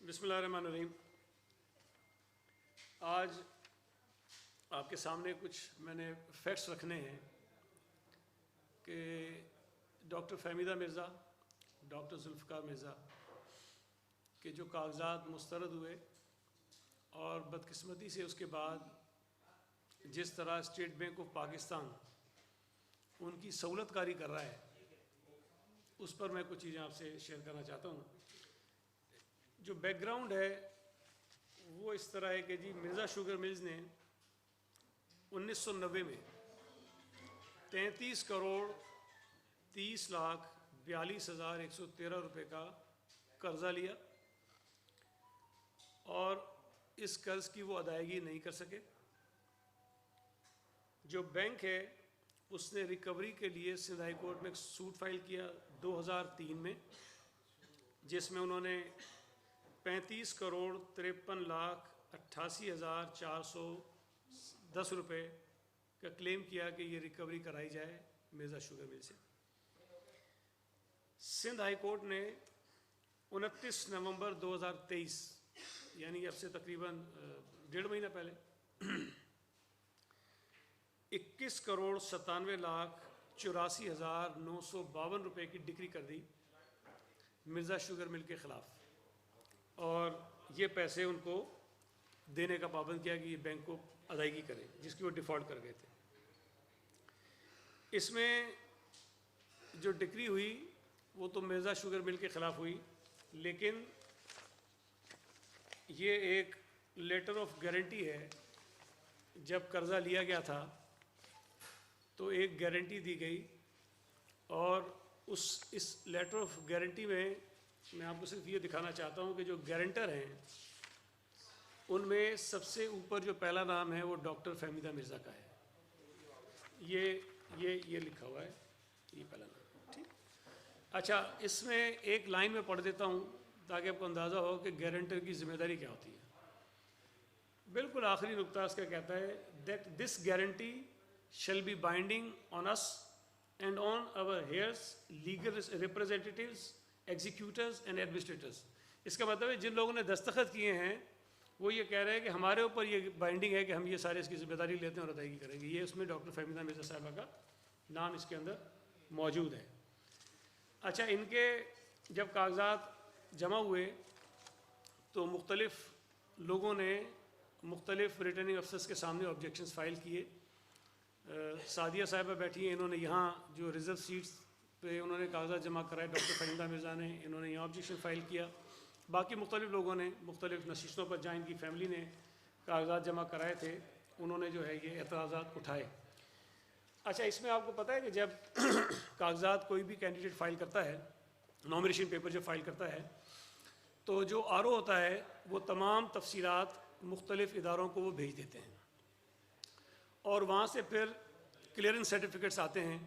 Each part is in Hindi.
बिस्मिल्लाहिर्रहमानिर्रहीम। आज आपके सामने कुछ मैंने फैक्ट्स रखने हैं कि डॉक्टर फहमीदा मिर्ज़ा, डॉक्टर जुल्फ़िकार मिर्ज़ा के जो कागजात मुस्तरद हुए और बदकिस्मती से उसके बाद जिस तरह स्टेट बैंक ऑफ पाकिस्तान उनकी सहूलतकारी कर रहा है, उस पर मैं कुछ चीज़ें आपसे शेयर करना चाहता हूँ। जो बैकग्राउंड है वो इस तरह है कि जी मिर्ज़ा शुगर मिल्स ने 1990 में 33 करोड़ 30 लाख 42,113 रुपये का कर्ज़ा लिया और इस कर्ज़ की वो अदायगी नहीं कर सके। जो बैंक है उसने रिकवरी के लिए सिंध हाई कोर्ट में एक सूट फाइल किया 2003 में, जिसमें उन्होंने 35 करोड़ 53 लाख 88,410 रुपये का क्लेम किया कि ये रिकवरी कराई जाए मिर्ज़ा शुगर मिल से। सिंध हाई कोर्ट ने 29 नवंबर 2023 यानी अब से तकरीबन 1.5 महीना पहले 21 करोड़ 97 लाख 84,952 रुपये की डिक्री कर दी मिर्ज़ा शुगर मिल के ख़िलाफ़, और ये पैसे उनको देने का पाबंद किया कि ये बैंक को अदायगी करें जिसकी वो डिफ़ॉल्ट कर गए थे। इसमें जो डिक्री हुई वो तो मिर्ज़ा शुगर मिल के ख़िलाफ़ हुई, लेकिन ये एक लेटर ऑफ गारंटी है। जब कर्ज़ा लिया गया था तो एक गारंटी दी गई, और इस लेटर ऑफ गारंटी में मैं आपको सिर्फ ये दिखाना चाहता हूँ कि जो गारंटर हैं उनमें सबसे ऊपर जो पहला नाम है वो डॉक्टर फहमीदा मिर्ज़ा का है। ये लिखा हुआ है, ये पहला नाम, ठीक। अच्छा, इसमें एक लाइन में पढ़ देता हूँ ताकि आपको अंदाज़ा हो कि गारंटर की जिम्मेदारी क्या होती है। बिल्कुल आखिरी नुक्ता इसका कहता है that this guarantee shall be binding on us and on our heirs, legal representatives, executors and administrators। इसका मतलब है जिन लोगों ने दस्तखत किए हैं वो ये कह रहे हैं कि हमारे ऊपर ये बाइंडिंग है कि हम ये सारे इसकी जिम्मेदारी लेते हैं और अदायगी करेंगे। ये उसमें डॉक्टर फहमीदा मिर्ज़ा साहिबा का नाम इसके अंदर मौजूद है। अच्छा, इनके जब कागजात जमा हुए तो मुख्तलिफ़ लोगों ने मुख्तलिफ़ रिटर्निंग अफसर्स के सामने ऑब्जेक्शंस फ़ाइल किए। सादिया साहिबा बैठी हैं, इन्होंने यहाँ जो रिज़र्व सीट्स पे उन्होंने कागजात जमा कराए, डॉक्टर फहमीदा मिर्ज़ा ने, इन्होंने यहाँ ऑब्जेक्शन फ़ाइल किया। बाकी मुख्तलिफ़ लोगों ने मुख्तलिफ़ नशिस्तों पर जहाँ इनकी फैमिली ने कागजात जमा कराए थे उन्होंने जो है ये एतराज़ात उठाए। अच्छा, इसमें आपको पता है कि जब कागजात कोई भी कैंडिडेट फ़ाइल करता है, नॉमिनेशन पेपर जब फ़ाइल करता है, तो जो आर ओ होता है वो तमाम तफसीलात मुख्तलिफ़ इदारों को वो भेज देते हैं, और वहाँ से फिर क्लियरेंस सर्टिफिकेट्स आते हैं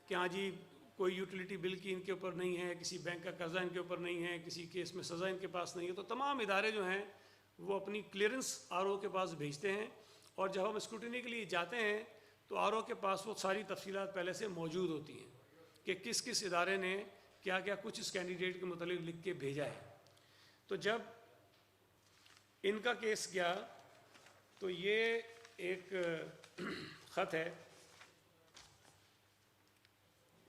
कि हाँ जी कोई यूटिलिटी बिल की इनके ऊपर नहीं है, किसी बैंक का कर्जा इनके ऊपर नहीं है, किसी केस में सज़ा इनके पास नहीं है। तो तमाम इदारे जो हैं वो अपनी क्लियरेंस आर ओ के पास भेजते हैं, और जब हम स्क्रूटनी के लिए जाते हैं तो आर ओ के पास वो सारी तफसीलात पहले से मौजूद होती हैं कि किस किस इदारे ने क्या क्या कुछ इस कैंडिडेट के मुतालिक लिख के भेजा है। तो जब इनका केस गया तो ये एक ख़त है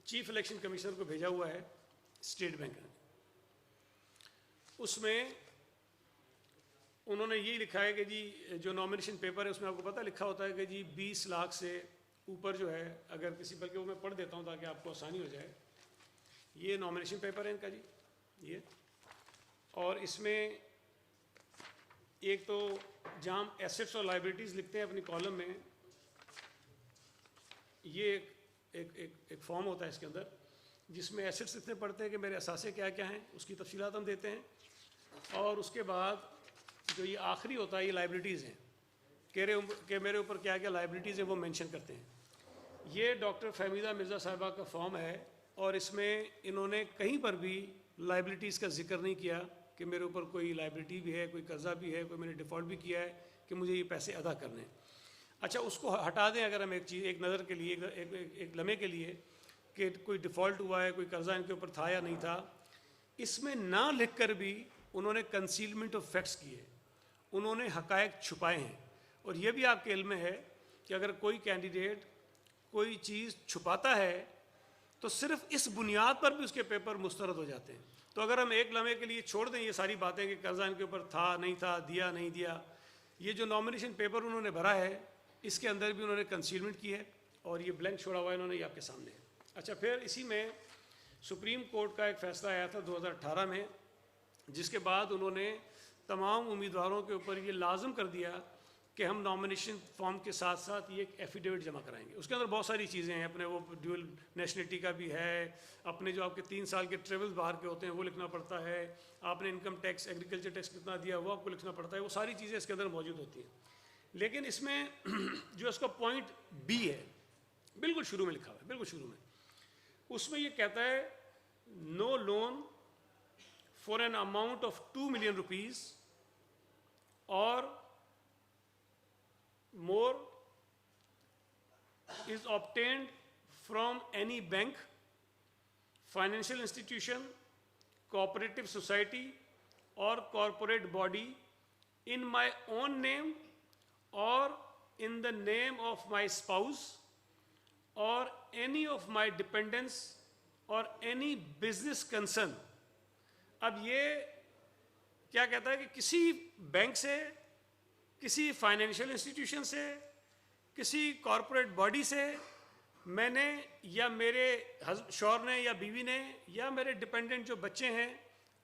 चीफ इलेक्शन कमिश्नर को भेजा हुआ है स्टेट बैंक ने। उसमें उन्होंने ये लिखा है कि जी जो नॉमिनेशन पेपर है उसमें आपको पता लिखा होता है कि जी 20 लाख से ऊपर जो है, अगर किसी, बल्कि वो मैं पढ़ देता हूँ ताकि आपको आसानी हो जाए। ये नॉमिनेशन पेपर है इनका जी, ये, और इसमें एक तो जहाँ हम एसेट्स और लाइबिलिटीज़ लिखते हैं अपनी कॉलम में, ये एक फॉर्म होता है इसके अंदर जिसमें एसेट्स लिखने पड़ते हैं कि मेरे असासे क्या क्या हैं, उसकी तफसीलात हम देते हैं, और उसके बाद जो ये आखिरी होता है ये लाइबिलिटीज़ हैं कि मेरे ऊपर क्या क्या लाइबिलिटीज़ हैं वो मेंशन करते हैं। ये डॉक्टर फहमीदा मिर्ज़ा साहिबा का फॉर्म है, और इसमें इन्होंने कहीं पर भी लाइबिलिटीज़ का जिक्र नहीं किया कि मेरे ऊपर कोई लाइबिलिटी भी है, कोई कर्जा भी है, कोई मैंने डिफ़ॉल्ट भी किया है कि मुझे ये पैसे अदा करने हैं। अच्छा, उसको हटा दें अगर हम एक चीज़, एक नज़र के लिए, एक लम्हे के लिए, कि कोई डिफ़ॉल्ट हुआ है, कोई कर्जा इनके ऊपर था या नहीं था, इसमें ना लिख कर भी उन्होंने कंसीलमेंट ऑफ फैक्ट्स किए, उन्होंने हकायक छुपाए हैं। और ये भी आपके इल्म में है कि अगर कोई कैंडिडेट कोई चीज़ छुपाता है तो सिर्फ इस बुनियाद पर भी उसके पेपर मुस्तरद हो जाते हैं। तो अगर हम एक लम्हे के लिए छोड़ दें ये सारी बातें कि कर्जा इनके ऊपर था नहीं था, दिया नहीं दिया, ये जो नॉमिनेशन पेपर उन्होंने भरा है इसके अंदर भी उन्होंने कंसीलमेंट की है और ये ब्लैंक छोड़ा हुआ है इन्होंने, ये आपके सामने है। अच्छा, फिर इसी में सुप्रीम कोर्ट का एक फ़ैसला आया था 2018 में, जिसके बाद उन्होंने तमाम उम्मीदवारों के ऊपर ये लाजम कर दिया कि हम नॉमिनेशन फॉर्म के साथ साथ ये एक एफिडेविट जमा कराएंगे। उसके अंदर बहुत सारी चीज़ें हैं, अपने वो ड्यूअल नेशनलिटी का भी है, अपने जो आपके 3 साल के ट्रेवल्स बाहर के होते हैं वो लिखना पड़ता है, आपने इनकम टैक्स एग्रीकल्चर टैक्स कितना दिया वो आपको लिखना पड़ता है, वो सारी चीज़ें इसके अंदर मौजूद होती हैं। लेकिन इसमें जो इसका पॉइंट बी है, बिल्कुल शुरू में लिखा हुआ है, बिल्कुल शुरू में, उसमें ये कहता है no loan for an amount of 2 million rupees और more is obtained from any bank, financial institution, cooperative society or corporate body in my own name or in the name of my spouse or any of my dependents or any business concern। अब ये क्या कहता है कि किसी बैंक से, किसी फाइनेंशियल इंस्टीट्यूशन से, किसी कॉरपोरेट बॉडी से मैंने या मेरे शौहर ने या बीवी ने या मेरे डिपेंडेंट जो बच्चे हैं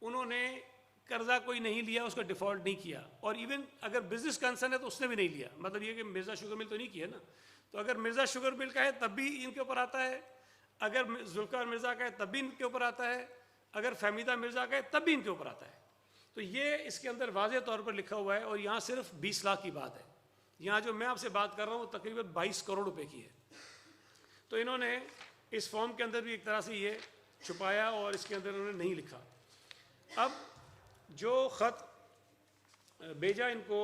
उन्होंने कर्जा कोई नहीं लिया, उसका डिफ़ॉल्ट नहीं किया, और इवन अगर बिजनेस कंसर्न है तो उसने भी नहीं लिया। मतलब ये कि मिर्ज़ा शुगर मिल तो नहीं किया ना, तो अगर मिर्ज़ा शुगर मिल का है तब भी इनके ऊपर आता है, अगर जुल्फ़िकार मिर्ज़ा का है तब भी इनके ऊपर आता है, अगर फहमीदा मिर्ज़ा का है तब भी इनके ऊपर आता है। तो ये इसके अंदर वाज़े तौर पर लिखा हुआ है। और यहाँ सिर्फ 20 लाख की बात है, यहाँ जो मैं आपसे बात कर रहा हूँ तकरीबन 22 करोड़ रुपए की है। तो इन्होंने इस फॉर्म के अंदर भी एक तरह से ये छुपाया और इसके अंदर इन्होंने नहीं लिखा। अब जो ख़त भेजा इनको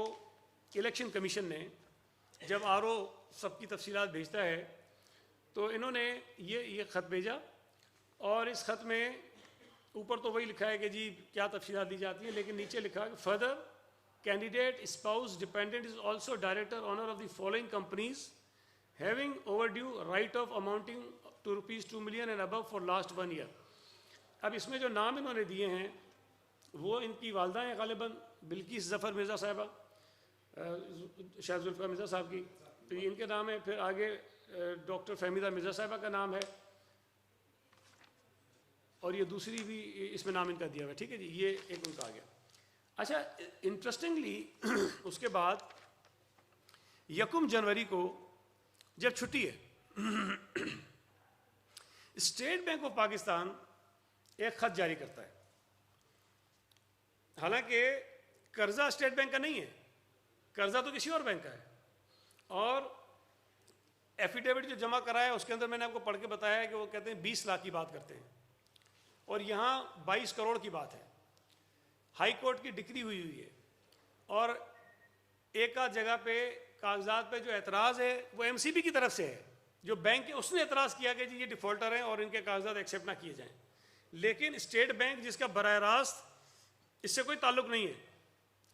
इलेक्शन कमीशन ने, जब आरओ सबकी तफसीलात भेजता है तो इन्होंने ये ख़त भेजा और इस ख़त में ऊपर तो वही लिखा है कि जी क्या तफसीलात दी जाती है, लेकिन नीचे लिखा है further candidate spouse dependent is also director owner of the following companies having overdue write off amounting to ₹2 million and above for last 1 year। अब इसमें जो नाम इन्होंने दिए हैं वो इनकी वालदा हैं गालिबन बिल्किस ज़फ़र मिर्ज़ा साहिबा, शायद जुल्फ़िकार मिर्ज़ा साहब की, तो ये इनके नाम है। फिर आगे डॉक्टर फहमीदा मिर्ज़ा साहिबा का नाम है और ये दूसरी भी इसमें नाम इनका दिया हुआ है, ठीक है जी, ये एक उनका आ गया। अच्छा, इंटरेस्टिंगली उसके बाद 1 जनवरी को जब छुट्टी है स्टेट बैंक ऑफ पाकिस्तान एक ख़त जारी करता है। हालांकि कर्जा स्टेट बैंक का नहीं है, कर्जा तो किसी और बैंक का है, और एफिडेविट जो जमा कराया उसके अंदर मैंने आपको पढ़ के बताया है कि वो कहते हैं 20 लाख की बात करते हैं और यहाँ 22 करोड़ की बात है। हाई कोर्ट की डिक्री हुई है और एक आध जगह पे कागजात पे जो एतराज़ है वो एमसीबी की तरफ से है, जो बैंक है उसने एतराज़ किया कि जी ये डिफ़ॉल्टर हैं और इनके कागजात एक्सेप्ट ना किए जाएं। लेकिन स्टेट बैंक जिसका बराह रास्त इससे कोई ताल्लुक नहीं है,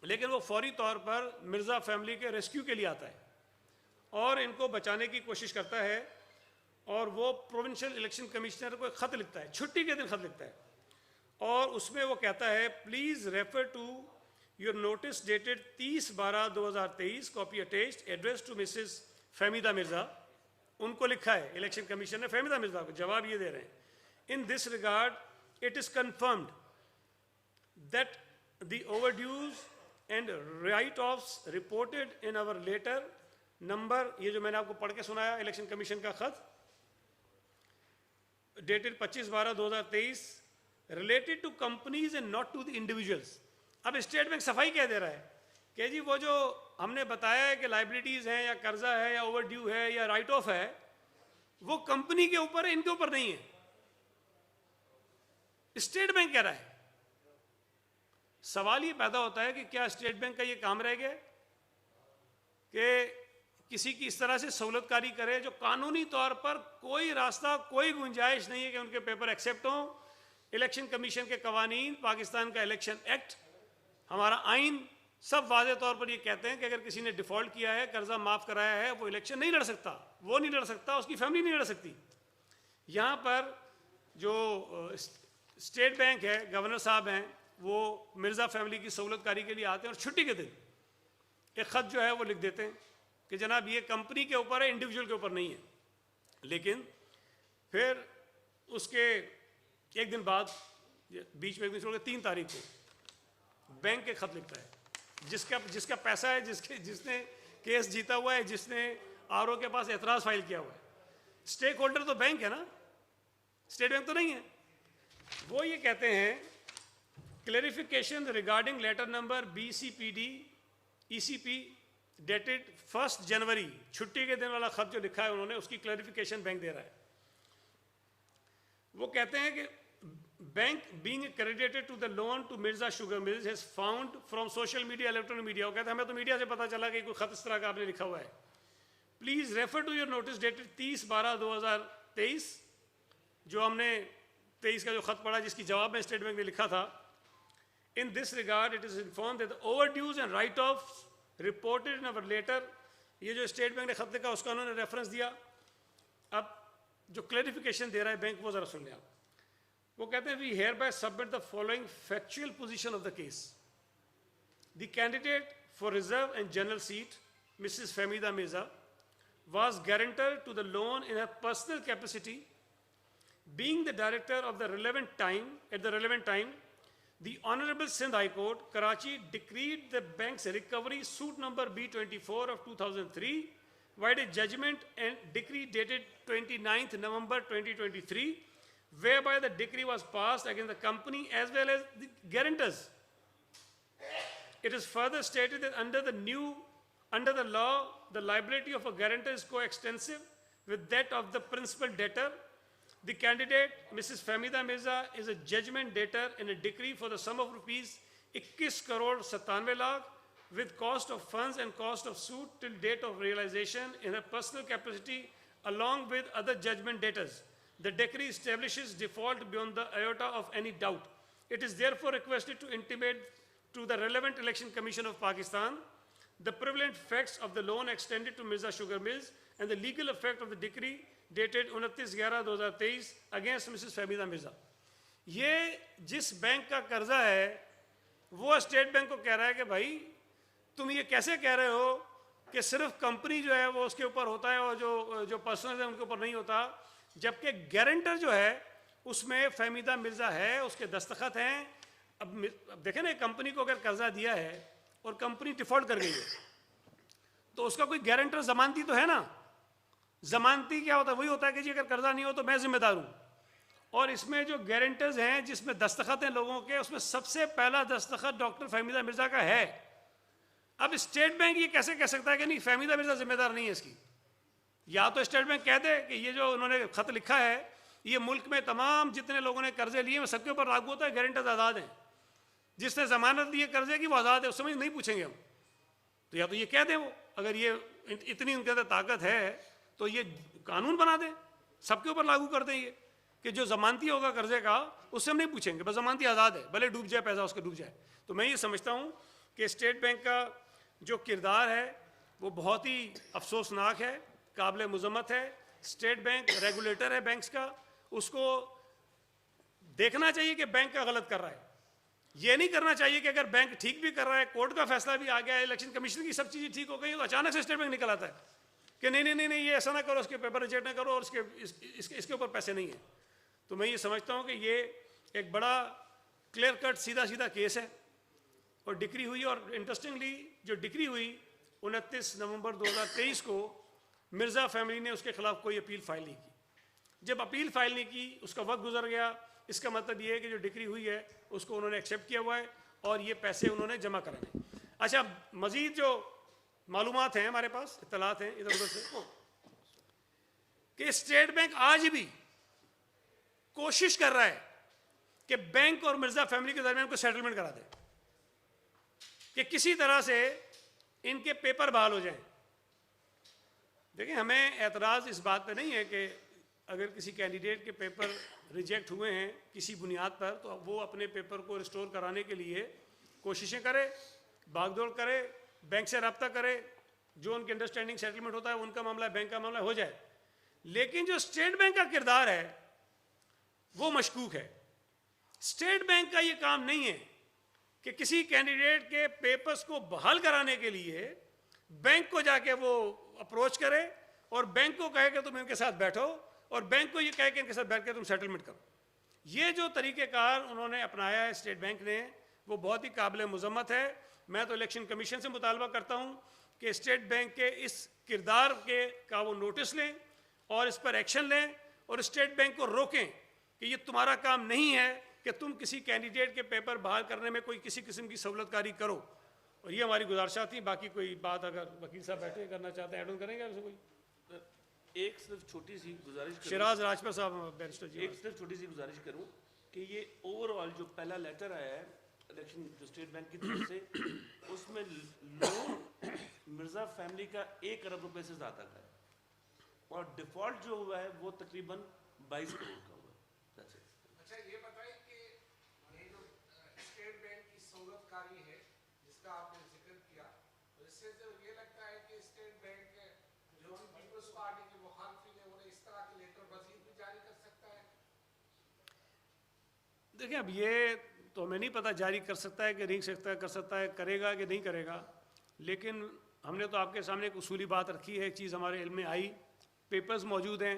लेकिन वो फौरी तौर पर मिर्ज़ा फैमिली के रेस्क्यू के लिए आता है और इनको बचाने की कोशिश करता है, और वो प्रोविंशियल इलेक्शन कमिश्नर को एक ख़त लिखता है, छुट्टी के दिन ख़त लिखता है, और उसमें वो कहता है please refer to your notice dated 30/12/2023 copy attached address to Mrs Fahmida Mirza. उनको लिखा है इलेक्शन कमीशन ने फहमीदा मिर्ज़ा को, जवाब ये दे रहे हैं इन this regard it is confirmed that the overdues and right offs reported in hour later number, ये जो मैंने आपको पढ़ के सुनाया इलेक्शन कमीशन का ख़त dated 25/12/2023 related to companies and not to the individuals. अब स्टेट बैंक सफाई कह दे रहा है कि जी वो जो हमने बताया है कि लाइबिलिटीज़ हैं या कर्जा है या ओवरड्यू है या राइट ऑफ है वो कंपनी के ऊपर है, इनके ऊपर नहीं है। स्टेट बैंक कह रहा है। सवाल ये पैदा होता है कि क्या स्टेट बैंक का ये काम रह गया कि किसी की इस तरह से सहूलतकारी करे जो कानूनी तौर पर कोई रास्ता, कोई गुंजाइश नहीं है कि उनके पेपर एक्सेप्ट हों। इलेक्शन कमीशन के कवानीन, पाकिस्तान का इलेक्शन एक्ट हमारा आइन सब वाज़े तौर पर ये कहते हैं कि अगर किसी ने डिफ़ॉल्ट किया है, कर्जा माफ़ कराया है, वो इलेक्शन नहीं लड़ सकता, वो नहीं लड़ सकता, उसकी फैमिली नहीं लड़ सकती। यहाँ पर जो स्टेट बैंक है, गवर्नर साहब हैं, वो मिर्ज़ा फैमिली की सहूलतकारी के लिए आते हैं और छुट्टी के दिन एक ख़त जो है वो लिख देते हैं कि जनाब ये कंपनी के ऊपर है, इंडिविजुअल के ऊपर नहीं है। लेकिन फिर उसके एक दिन बाद, बीच में एक दिन छोड़ के 3 तारीख को बैंक के ख़त लिखता है, जिसका पैसा है, जिसने केस जीता हुआ है, जिसने आरओ के पास एतराज़ फाइल किया हुआ है। स्टेक होल्डर तो बैंक है ना, स्टेट बैंक तो नहीं है। वो ये कहते हैं clarification regarding letter number BCPD ECP dated 1 January, छुट्टी के दिन वाला खत जो लिखा है उन्होंने, उसकी क्लैरिफिकेशन बैंक दे रहा है। वो कहते हैं कि bank being credited to the loan to Mirza Sugar Mills has found from social media, electronic media. वो कहते हैं हमें तो मीडिया से पता चला कि कोई खत इस तरह का आपने लिखा हुआ है। Please refer to your notice dated 30/12/2023, जो हमने 23 का जो खत पढ़ा जिसकी जवाब में स्टेट बैंक ने लिखा था। In this regard it is inform that overdues and write off reported in our letter. ये जो स्टेट बैंक ने खत लिखा उसका उन्होंने रेफरेंस दिया। अब जो क्लैरिफिकेशन दे रहा है बैंक, वो जरा सुन लें आप। वो कहते हैं we hereby submit the following factual position of the case. The candidate for reserve and general seat Mrs Fahmida Mirza was guarantor to the loan in her personal capacity. Being the director of the relevant time, at the relevant time, the Honorable Sindh High Court, Karachi, decreed the bank's recovery suit number B24 of 2003, vide a judgment and decree dated 29th November 2023, whereby the decree was passed against the company as well as the guarantors. It is further stated that under the law, the liability of a guarantor is coextensive with that of the principal debtor. The candidate, Mrs. Fahmida Mirza, is a judgment debtor in a decree for the sum of rupees 21 crore 97 lakh with cost of funds and cost of suit till date of realization in her personal capacity along with other judgment debtors. The decree establishes default beyond the iota of any doubt. It is therefore requested to intimate to the relevant Election Commission of Pakistan the prevalent facts of the loan extended to Mirza Sugar Mills and the legal effect of the decree dated 29/11/2023 against Mrs. Fahmida Mirza. ये जिस बैंक का कर्जा है वो स्टेट बैंक को कह रहा है कि भाई तुम ये कैसे कह रहे हो कि सिर्फ कंपनी जो है वो उसके ऊपर होता है और जो पर्सनल है उनके ऊपर नहीं होता, जबकि गारंटर जो है उसमें फहमीदा मिर्जा है, उसके दस्तखत हैं। अब देखें ना, कंपनी को अगर कर्जा दिया है और कंपनी डिफॉल्ट कर गई है तो उसका कोई गारंटर जमानती तो है ना। जमानती क्या होता है? वही होता है कि जी अगर कर्जा नहीं हो तो मैं जिम्मेदार हूं। और इसमें जो गारंटर्स हैं जिसमें दस्तखत हैं लोगों के, उसमें सबसे पहला दस्तखत डॉक्टर फहमीदा मिर्जा का है। अब स्टेट बैंक ये कैसे कह सकता है कि नहीं फहमीदा मिर्जा जिम्मेदार नहीं है इसकी? या तो स्टेट बैंक कह दे कि ये जो उन्होंने खत लिखा है ये मुल्क में तमाम जितने लोगों ने कर्जे लिए हैं सबके ऊपर लागू होता है, गारंटर्स आज़ाद हैं। जिसने जमानत दी है कर्जे की वो आज़ाद है, उस समय नहीं पूछेंगे हम। तो या तो ये कह दें वो, अगर ये इतनी उनके अंदर ताकत है तो ये कानून बना दें, सबके ऊपर लागू कर दें ये कि जो जमानती होगा कर्जे का उससे हम नहीं पूछेंगे, बस जमानती आज़ाद है, भले डूब जाए पैसा उसके डूब जाए। तो मैं ये समझता हूँ कि स्टेट बैंक का जो किरदार है वो बहुत ही अफसोसनाक है, काबिल मुज़म्मत है। स्टेट बैंक रेगुलेटर है बैंक्स का, उसको देखना चाहिए कि बैंक का गलत कर रहा है। ये नहीं करना चाहिए कि अगर बैंक ठीक भी कर रहा है, कोर्ट का फैसला भी आ गया है, इलेक्शन कमीशन की सब चीज़ें ठीक हो गई, तो अचानक से स्टेट बैंक निकल आता है कि नहीं नहीं नहीं नहीं ये ऐसा ना करो, उसके पेपर रिजेक्ट ना करो और इसके ऊपर पैसे नहीं है। तो मैं ये समझता हूँ कि ये एक बड़ा क्लियर कट सीधा सीधा केस है और डिक्री हुई। और इंटरेस्टिंगली जो डिक्री हुई 29 नवंबर 2023 को मिर्ज़ा फैमिली ने उसके खिलाफ कोई अपील फाइल नहीं की। जब अपील फाइल नहीं की उसका वक्त गुजर गया, इसका मतलब ये है कि जो डिक्री हुई है उसको उन्होंने एक्सेप्ट किया हुआ है और ये पैसे उन्होंने जमा कराने। अच्छा, मजीद जो मालूमात हैं हमारे पास, इत्तलात हैं इधर उधर से कि स्टेट बैंक आज भी कोशिश कर रहा है कि बैंक और मिर्जा फैमिली के दरमियान कोई सेटलमेंट करा दे कि किसी तरह से इनके पेपर बहाल हो जाएं। देखिए, हमें एतराज़ इस बात पे नहीं है कि अगर किसी कैंडिडेट के पेपर रिजेक्ट हुए हैं किसी बुनियाद पर तो वो अपने पेपर को रिस्टोर कराने के लिए कोशिशें करे, भागदौड़ करे, बैंक से रब्ता करे, जो उनकी अंडरस्टैंडिंग सेटलमेंट होता है उनका मामला है, बैंक का मामला हो जाए। लेकिन जो स्टेट बैंक का किरदार है वो मशकूक है। स्टेट बैंक का ये काम नहीं है कि किसी कैंडिडेट के पेपर्स को बहाल कराने के लिए बैंक को जाके वो अप्रोच करे और बैंक को कहे कि तुम इनके साथ बैठो और बैंक को ये कहे कि इनके साथ बैठ के तुम सेटलमेंट करो। ये जो तरीक़ेकार उन्होंने अपनाया है स्टेट बैंक ने, वो बहुत ही काबिल मज़म्मत है। मैं तो इलेक्शन कमीशन से मुतालबा करता हूँ कि स्टेट बैंक के इस किरदार के का वो नोटिस लें और इस पर एक्शन लें और स्टेट बैंक को रोकें कि ये तुम्हारा काम नहीं है कि तुम किसी कैंडिडेट के पेपर बहाल करने में कोई किसी किस्म की सहूलतकारी करो। और ये हमारी गुजारिशात थी। बाकी कोई बात अगर वकील साहब बैठे करना चाहते हैं ऐड ऑन करेंगे आपसे कोई? एक सिर्फ छोटी सी गुजारिश, शिराज राजपूत साहब बैरिस्टर जी, एक सिर्फ छोटी सी गुजारिश करूं कि ये ओवरऑल जो पहला लेटर आया है इलेक्शन जो स्टेट बैंक की तरफ से, उसमें लोन मिर्ज़ा फैमिली का 1 अरब रुपए से ज़्यादा का है और डिफ़ॉल्ट जो हुआ है वो तकरीबन 22 करोड़ का हुआ है। अच्छा ये बताइए कि ये जो स्टेट बैंक की सहूलतकारी है जिसका आपने जिक्र किया, तो इससे जो ये लगता है कि स्टेट बैंक जो भी पीपल्स पार्टी के मुखालफिन है उन्हें इस तरह के लेटर मजीद भी जारी कर सकता है? देखिए अब ये तो हमें नहीं पता जारी कर सकता है कि नहीं कर सकता है, करेगा कि नहीं करेगा। लेकिन हमने तो आपके सामने एक उसूली बात रखी है, एक चीज़ हमारे इल्म में आई, पेपर्स मौजूद हैं,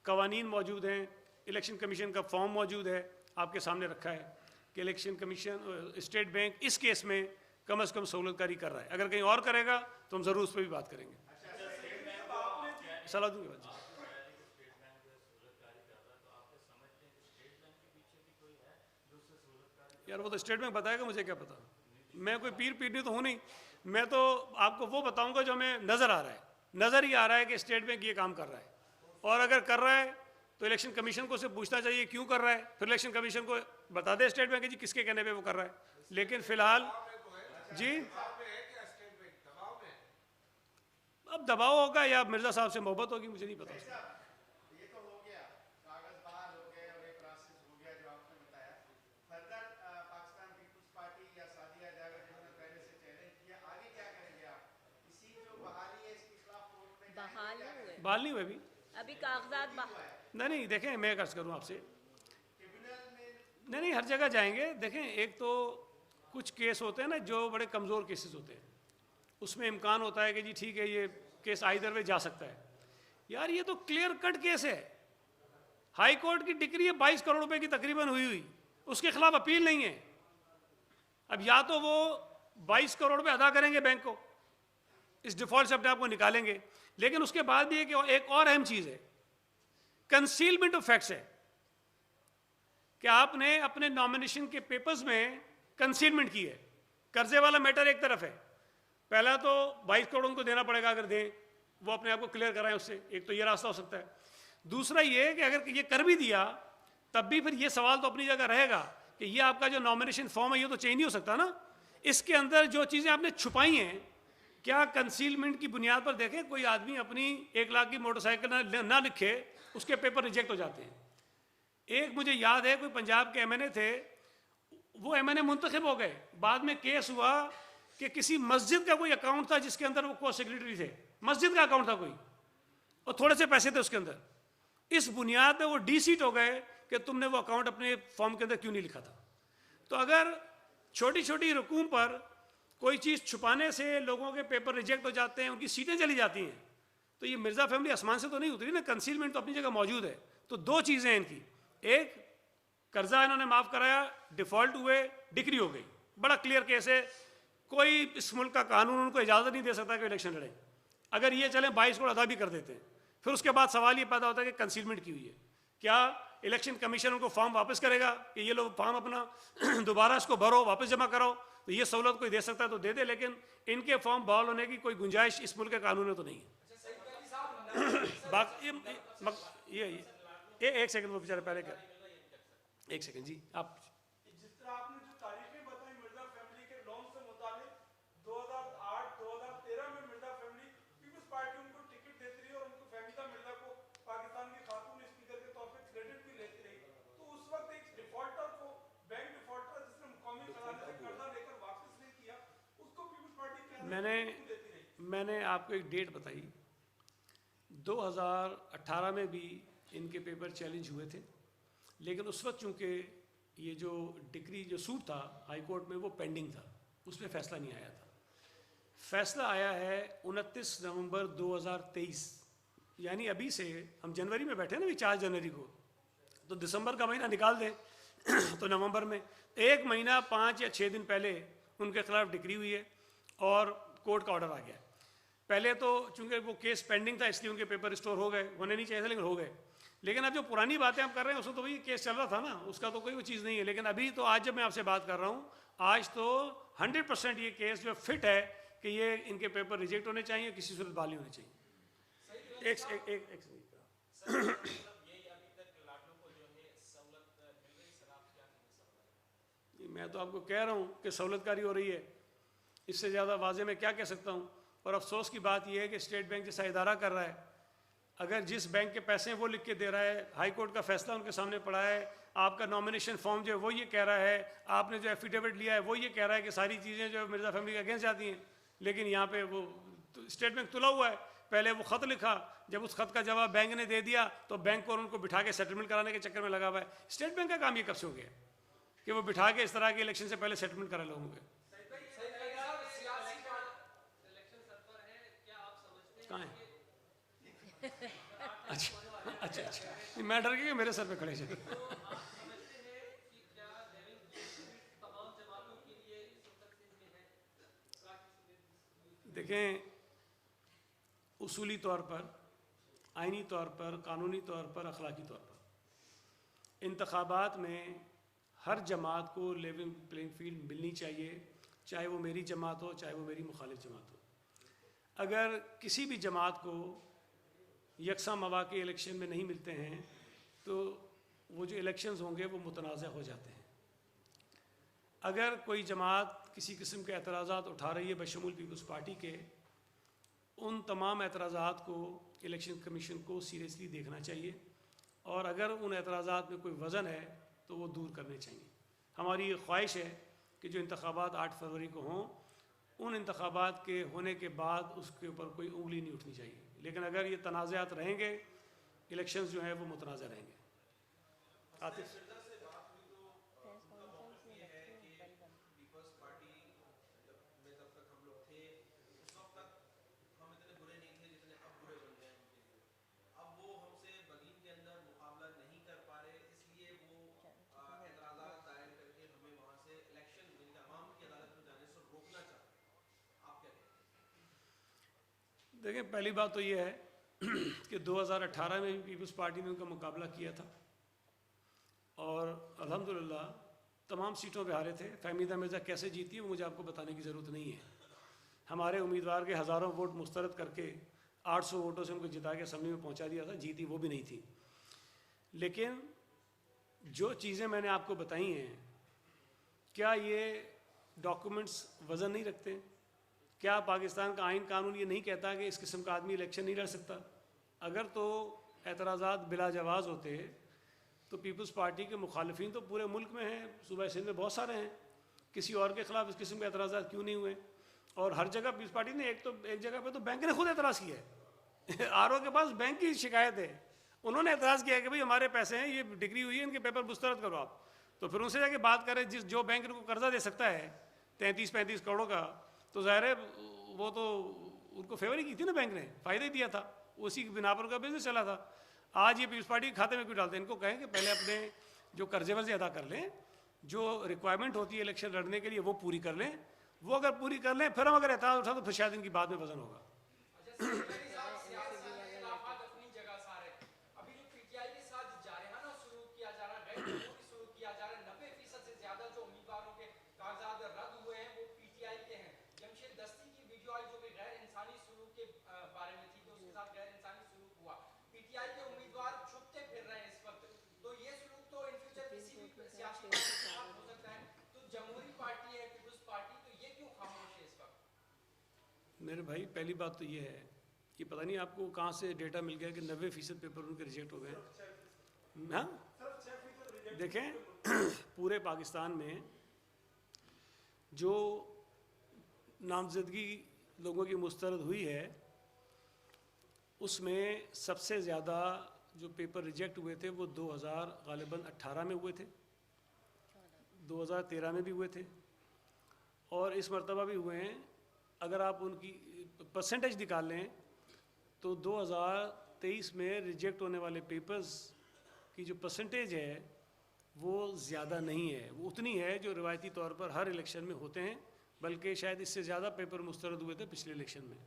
कवानीन मौजूद हैं, इलेक्शन कमीशन का फॉर्म मौजूद है, आपके सामने रखा है कि इलेक्शन कमीशन स्टेट बैंक इस केस में कम से कम सहूलतकारी कर रहा है। अगर कहीं और करेगा तो हम ज़रूर उस पर भी बात करेंगे। सलाह दूँगी बात। यार वो तो स्टेट बैंक बताएगा, मुझे क्या पता, मैं कोई पीर पीरनी तो हूँ नहीं। मैं तो आपको वो बताऊंगा जो हमें नज़र आ रहा है। नज़र ही आ रहा है कि स्टेट बैंक ये काम कर रहा है, और अगर कर रहा है तो इलेक्शन कमीशन को उसे पूछना चाहिए क्यों कर रहा है, फिर इलेक्शन कमीशन को बता दे स्टेट बैंक जी किसके कहने पे वो कर रहा है। लेकिन फिलहाल जी अब दबाव होगा या मिर्ज़ा साहब से मोहब्बत होगी, मुझे नहीं पता उसका। बहाल नहीं हुए अभी कागजात नहीं देखें, मैं अर्ज करूँ आपसे, नहीं हर जगह जाएंगे। देखें एक तो कुछ केस होते हैं ना जो बड़े कमज़ोर केसेस होते हैं, उसमें इम्कान होता है कि जी ठीक है ये केस आइदर वे जा सकता है। यार ये तो क्लियर कट केस है, हाई कोर्ट की डिक्री है 22 करोड़ रुपए की तकरीबन हुई, उसके खिलाफ अपील नहीं है। अब या तो वो 22 करोड़ रुपए अदा करेंगे बैंक को, इस डिफॉल्ट से अपने आप को निकालेंगे, लेकिन उसके बाद भी एक और अहम चीज़ है, कंसीलमेंट ऑफ फैक्ट्स है कि आपने अपने नॉमिनेशन के पेपर्स में कंसीलमेंट की है। कर्जे वाला मैटर एक तरफ है, पहला तो 22 करोड़ उनको देना पड़ेगा, अगर दें वो अपने आप को क्लियर कराएं उससे, एक तो ये रास्ता हो सकता है। दूसरा ये कि अगर ये कर भी दिया तब भी फिर ये सवाल तो अपनी जगह रहेगा कि ये आपका जो नॉमिनेशन फॉर्म है ये तो चेंज नहीं हो सकता ना, इसके अंदर जो चीज़ें आपने छुपाई हैं, क्या कंसीलमेंट की बुनियाद पर देखें कोई आदमी अपनी 1 लाख की मोटरसाइकिल ना लिखे, उसके पेपर रिजेक्ट हो जाते हैं। एक मुझे याद है कोई पंजाब के एमएनए थे, वो एमएनए मुंतखब हो गए, बाद में केस हुआ कि किसी मस्जिद का कोई अकाउंट था जिसके अंदर वो को सेक्रेटरी थे, मस्जिद का अकाउंट था कोई, और थोड़े से पैसे थे उसके अंदर। इस बुनियाद पे वो डीसीट हो गए कि तुमने वो अकाउंट अपने फॉर्म के अंदर क्यों नहीं लिखा था। तो अगर छोटी छोटी रकूम पर कोई चीज़ छुपाने से लोगों के पेपर रिजेक्ट हो जाते हैं, उनकी सीटें चली जाती हैं, तो ये मिर्ज़ा फैमिली आसमान से तो नहीं उतरी ना, कंसीलमेंट तो अपनी जगह मौजूद है। तो 2 चीज़ें हैं इनकी, एक कर्जा इन्होंने माफ़ कराया, डिफ़ॉल्ट हुए, डिक्री हो गई, बड़ा क्लियर केस है, कोई इस मुल्क का कानून उनको इजाज़त नहीं दे सकता कि इलेक्शन लड़े। अगर ये चले 22 करोड़ अदा भी कर देते हैं, फिर उसके बाद सवाल ये पैदा होता है कि कंसीलमेंट की हुई है, क्या इलेक्शन कमीशन उनको फॉर्म वापस करेगा कि ये लोग फॉर्म अपना दोबारा इसको भरो, वापस जमा कराओ, तो ये सहूलत कोई दे सकता है तो दे दे, लेकिन इनके फॉर्म बहाल होने की कोई गुंजाइश इस मुल्क के कानून में तो नहीं है। बाकी ये एक सेकंड, वो बेचारे पहले क्या, एक सेकंड जी, आप जिस तरह आपने जो तारीखें बताई मिर्जा फैमिली के लोन से मुताबिक 2008-2013 में मिर्जा फैमिली पीपल्स पार्टी उनको टिकट देती रही और उनको फहमीदा मिर्जा को पाकिस्तान की खातून स्पीकर के तौर पे क्रेडिट भी लेती रही। तो उस वक्त एक डिफॉल्टर को बैंक डिफॉल्टर जिसने कौमी खजाने से कर्जा लेकर वापस मैंने आपको एक डेट बताई, 2018 में भी इनके पेपर चैलेंज हुए थे, लेकिन उस वक्त चूँकि ये जो डिक्री जो सूट था हाई कोर्ट में वो पेंडिंग था, उस पर फैसला नहीं आया था। फैसला आया है 29 नवंबर 2023, यानी अभी से हम जनवरी में बैठे ना, भी 4 जनवरी को, तो दिसंबर का महीना निकाल दें तो नवंबर में 1 महीना 5 या 6 दिन पहले उनके खिलाफ डिक्री हुई है और कोर्ट का ऑर्डर आ गया। पहले तो चूंकि वो केस पेंडिंग था इसलिए उनके पेपर स्टोर हो गए, होने नहीं चाहिए थे लेकिन हो गए। लेकिन अब जो पुरानी बातें हम कर रहे हैं उसमें तो वही केस चल रहा था ना, उसका तो कोई वो चीज़ नहीं है। लेकिन अभी तो आज जब मैं आपसे बात कर रहा हूँ, आज तो 100% ये केस जो फिट है कि ये इनके पेपर रिजेक्ट होने चाहिए, किसी सूरत बहाल नहीं होनी चाहिए। मैं तो आपको कह रहा हूँ कि सहूलतकारी हो रही है, इससे ज़्यादा वाजे मैं क्या कह सकता हूँ। और अफसोस की बात यह है कि स्टेट बैंक जैसा इदारा कर रहा है, अगर जिस बैंक के पैसे हैं वो लिख के दे रहा है, हाई कोर्ट का फैसला उनके सामने पड़ा है, आपका नॉमिनेशन फॉर्म जो है वो ये कह रहा है, आपने जो एफिडेविट लिया है वो ये कह रहा है कि सारी चीज़ें जो मिर्ज़ा फैमिली के अगेंस्ट जाती हैं, लेकिन यहाँ पे वो स्टेट बैंक तुला हुआ है। पहले वो ख़त लिखा, जब उस खत का जवाब बैंक ने दे दिया तो बैंक और उनको बिठा के सेटलमेंट कराने के चक्कर में लगा हुआ है। स्टेट बैंक का काम ये कब से हो गया कि वो बिठा के इस तरह के इलेक्शन से पहले सेटलमेंट करा लोगों के। कहाँ है? अच्छा, मैं डर गया कि मेरे सर पे खड़े थे। देखें, उसूली तौर पर, आइनी तौर पर, कानूनी तौर पर, अखलाकी तौर पर इंतखाबात में हर जमात को लेवल प्लेइंग फील्ड मिलनी चाहिए, चाहे वो मेरी जमात हो चाहे वो मेरी मुखालिफ जमात हो। अगर किसी भी जमात को यकसा मौक़े इलेक्शन में नहीं मिलते हैं तो वो जो इलेक्शंस होंगे वो मुतनाज़ हो जाते हैं। अगर कोई जमात किसी किस्म के एतराज़ात उठा रही है बशमूल पीपल्स पार्टी के, उन तमाम एतराज़ात को इलेक्शन कमीशन को सीरियसली देखना चाहिए और अगर उन एतराज़ात में कोई वज़न है तो वो दूर करने चाहिए। हमारी ये ख्वाहिश है कि जो इंतखाबात 8 फरवरी को हों, उन इंतखाबात के होने के बाद उसके ऊपर कोई उंगली नहीं उठनी चाहिए। लेकिन अगर ये तनाज़ात रहेंगे, इलेक्शंस जो हैं वो मुतनाज़ रहेंगे। आतिफ देखें, पहली बात तो ये है कि 2018 में भी पीपल्स पार्टी ने उनका मुकाबला किया था और अल्हम्दुलिल्लाह तमाम सीटों पे हारे थे। फहमीदा मिर्ज़ा कैसे जीती है वो मुझे आपको बताने की ज़रूरत नहीं है। हमारे उम्मीदवार के हज़ारों वोट मुस्तरद करके 800 वोटों से उनको जिता के असम्बली में पहुंचा दिया था, जीती वो भी नहीं थी। लेकिन जो चीज़ें मैंने आपको बताई हैं, क्या ये डॉक्यूमेंट्स वज़न नहीं रखते? क्या पाकिस्तान का आइन कानून ये नहीं कहता कि इस किस्म का आदमी इलेक्शन नहीं लड़ सकता? अगर तो एतराज़ात बिला जवाज़ होते तो पीपल्स पार्टी के मुखालिफिन तो पूरे मुल्क में हैं, सूबा सिंध में बहुत सारे हैं, किसी और के ख़िलाफ़ इस किस्म के एतराज़ात क्यों नहीं हुए? और हर जगह पीपल्स पार्टी ने एक जगह पे तो बैंक ने खुद एतराज़ किया है आर ओ के पास बैंक की शिकायत है, उन्होंने एतराज़ किया है कि भाई हमारे पैसे हैं, ये डिग्री हुई है, इनके पेपर मुस्तरद करो आप। तो फिर उनसे जाके बात करें, जो बैंक इनको कर्जा दे सकता है 33-35 करोड़ का, तो ज़ाहिर है वो तो उनको फेवर ही की थी ना, बैंक ने फ़ायदा ही दिया था, उसी की बिना पर उनका बिजनेस चला था। आज ये पीपल्स पार्टी के खाते में क्यों डालते हैं? इनको कहें कि पहले अपने जो कर्जे वर्जे अदा कर लें, जो रिक्वायरमेंट होती है इलेक्शन लड़ने के लिए वो पूरी कर लें। वो अगर पूरी कर लें फिर हम अगर एतराज़ उठा तो फिर शायद इनकी बात में वजन होगा। मेरे भाई, पहली बात तो ये है कि पता नहीं आपको कहाँ से डेटा मिल गया कि 90% पेपर उनके रिजेक्ट हो गए। हाँ, देखें पूरे पाकिस्तान में जो नामजदगी लोगों की मुस्तरद हुई है उसमें सबसे ज़्यादा जो पेपर रिजेक्ट हुए थे वो 2018 में हुए थे, 2013 में भी हुए थे और इस मरतबा भी हुए हैं। अगर आप उनकी परसेंटेज निकाल लें तो 2023 में रिजेक्ट होने वाले पेपर्स की जो परसेंटेज है वो ज़्यादा नहीं है, वो उतनी है जो रिवायती तौर पर हर इलेक्शन में होते हैं, बल्कि शायद इससे ज़्यादा पेपर मुस्तरद हुए थे पिछले इलेक्शन में।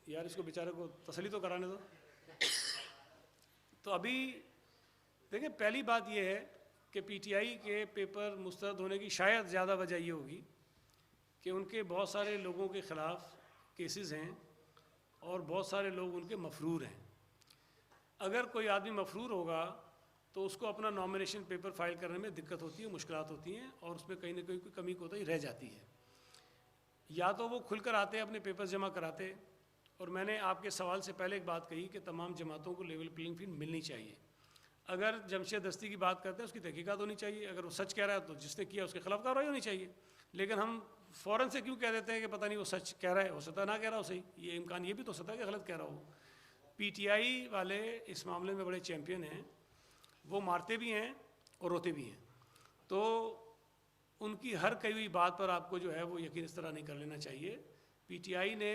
यार इसको बेचारे को तसली तो कराने दो। तो अभी देखिए, पहली बात यह है कि पीटीआई के पेपर मुस्तरद होने की शायद ज़्यादा वजह ये होगी कि उनके बहुत सारे लोगों के ख़िलाफ़ केसेस हैं और बहुत सारे लोग उनके मफरूर हैं। अगर कोई आदमी मफरूर होगा तो उसको अपना नॉमिनेशन पेपर फाइल करने में दिक्कत होती है, मुश्किलात होती हैं और उसमें कहीं ना कहीं कोई कमी कोताही रह जाती है। या तो वो खुलकर आते अपने पेपर जमा कराते, और मैंने आपके सवाल से पहले एक बात कही कि तमाम जमातों को लेवल प्लेइंग फील्ड मिलनी चाहिए। अगर जमशेद दस्ती की बात करते हैं उसकी तहकीकात होनी चाहिए, अगर वो सच कह रहा है तो जिसने किया उसके खिलाफ कार्रवाई होनी चाहिए। लेकिन हम फ़ौरन से क्यों कह देते हैं कि पता नहीं वो सच कह रहा है, हो सकता है ना कह रहा हो सही, ये इम्कान ये भी तो सकता है कि गलत कह रहा हो। पीटीआई वाले इस मामले में बड़े चैम्पियन हैं, वो मारते भी हैं और रोते भी हैं। तो उनकी हर कही हुई बात पर आपको जो है वो यकीन इस तरह नहीं कर लेना चाहिए। पीटीआई ने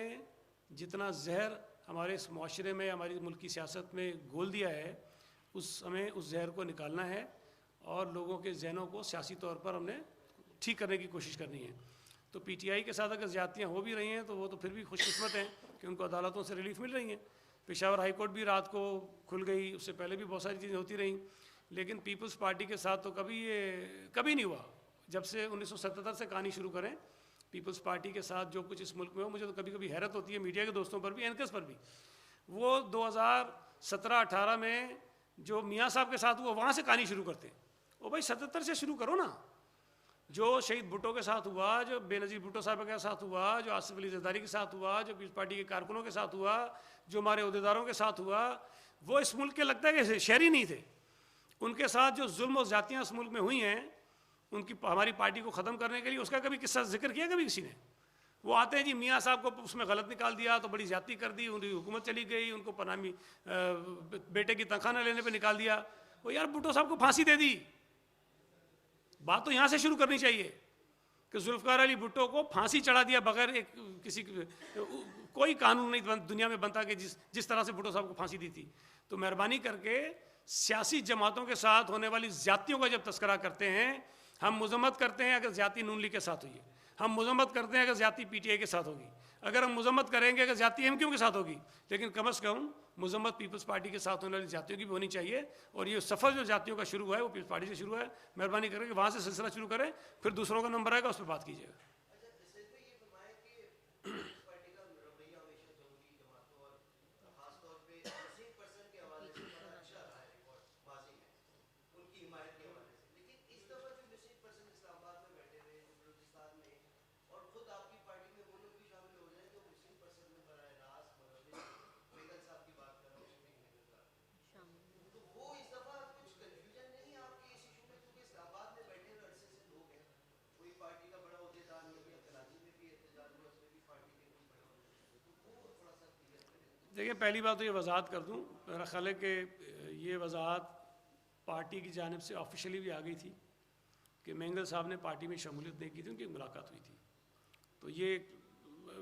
जितना जहर हमारे इस माशरे में, हमारी मुल्क की सियासत में घोल दिया है, हमें उस जहर को निकालना है और लोगों के जहनों को सियासी तौर पर हमने ठीक करने की कोशिश करनी है। तो पीटीआई के साथ अगर ज़्यादतियाँ हो भी रही हैं तो वो तो फिर भी खुशकिस्मत हैं कि उनको अदालतों से रिलीफ मिल रही हैं। पेशावर हाई कोर्ट भी रात को खुल गई, उससे पहले भी बहुत सारी चीज़ें होती रहीं। लेकिन पीपल्स पार्टी के साथ तो कभी नहीं हुआ। जब से 1977 से कहानी शुरू करें, पीपल्स पार्टी के साथ जो कुछ इस मुल्क में हो, मुझे तो कभी कभी हैरत होती है मीडिया के दोस्तों पर भी, एंकर्स पर भी। वो 2017-18 में जो मियाँ साहब के साथ हुआ वहाँ से कहानी शुरू करते हैं। ओ भाई 77 से शुरू करो ना। जो शहीद भुट्टो के साथ हुआ, जो बेनज़ीर भुट्टो साहब के साथ हुआ, जो आसिफ अली जरदारी के साथ हुआ, जो पीपल्स पार्टी के कारकुनों के साथ हुआ, जो हमारे अहदेदारों के साथ हुआ, वो इस मुल्क के लगता है कि शहरी नहीं थे। उनके साथ जो जुल्म और ज़्यादतियाँ इस मुल्क में हुई हैं, उनकी हमारी पार्टी को ख़त्म करने के लिए, उसका कभी किस्सा जिक्र किया कभी किसी ने? वो आते हैं जी मियाँ साहब को उसमें गलत निकाल दिया तो बड़ी ज़्यादती कर दी, उनकी हुकूमत चली गई, उनको पनामी बेटे की तनख्वाह न लेने पे निकाल दिया। वो यार भुट्टो साहब को फांसी दे दी। बात तो यहाँ से शुरू करनी चाहिए कि जुल्फ़िकार अली भुट्टो को फांसी चढ़ा दिया बगैर कोई कानून नहीं दुनिया में बनता कि जिस तरह से भुट्टो साहब को फांसी दी थी। तो मेहरबानी करके सियासी जमातों के साथ होने वाली ज़्यादतियों का जब तस्करा करते हैं, हम मजम्मत करते हैं अगर ज़्यादती नून लीग के साथ हुई है, हम मजम्मत करते हैं अगर ज़्यादती पीटीआई के साथ होगी, अगर हम मजम्मत करेंगे अगर ज़्यादती एमक्यू के साथ होगी, लेकिन कम अज़ कम मजम्मत पीपल्स पार्टी के साथ होने वाली ज़्यादतियों की भी होनी चाहिए। और ये सफ़र जो ज़्यादतियों का शुरू हुआ है वो पीपल्स पार्टी से शुरू है। मेहरबानी करके वहाँ से सिलसिला शुरू करें, फिर दूसरों का नंबर आएगा उस पर बात कीजिएगा। देखिए, पहली बात तो ये वजाहत कर दूँ, मेरा ख्याल है कि ये वजाहत पार्टी की जानिब से ऑफिशियली भी आ गई थी कि मेंगल साहब ने पार्टी में शमूलियत नहीं की थी, उनकी मुलाकात हुई थी। तो ये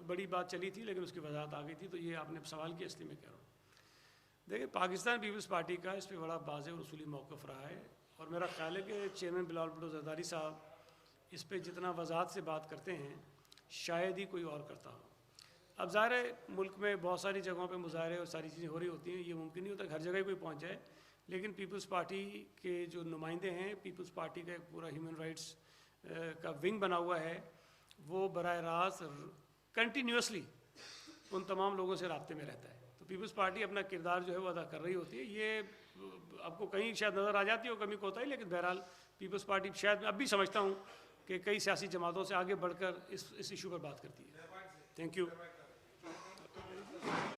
बड़ी बात चली थी लेकिन उसकी वजाहत आ गई थी। तो ये आपने सवाल किया इसलिए मैं कह रहा हूँ। देखिए, पाकिस्तान पीपल्स पार्टी का इस पर बड़ा वाज़ेह और उसूली मौक़िफ़ रहा है और मेरा ख्याल है कि चेयरमैन बिलावल भुट्टो ज़रदारी साहब इस पर जितना वजाहत से बात करते हैं शायद ही कोई और करता हो। अब ज़ाहिर है मुल्क में बहुत सारी जगहों पे मुजाहरे और सारी चीज़ें हो रही होती हैं, ये मुमकिन नहीं होता कि हर जगह कोई पहुंच जाए। लेकिन पीपल्स पार्टी के जो नुमाइंदे हैं, पीपल्स पार्टी का एक पूरा ह्यूमन राइट्स का विंग बना हुआ है, वो बराह रास्त कंटिन्यूसली उन तमाम लोगों से राब्ते में रहता है। तो पीपल्स पार्टी अपना किरदार जो है वो अदा कर रही होती है। ये आपको कहीं शायद नज़र आ जाती हो कमी कोताही, लेकिन बहरहाल पीपल्स पार्टी शायद मैं अब भी समझता हूँ कि कई सियासी जमातों से आगे बढ़कर इस इशू पर बात करती है। Thank you.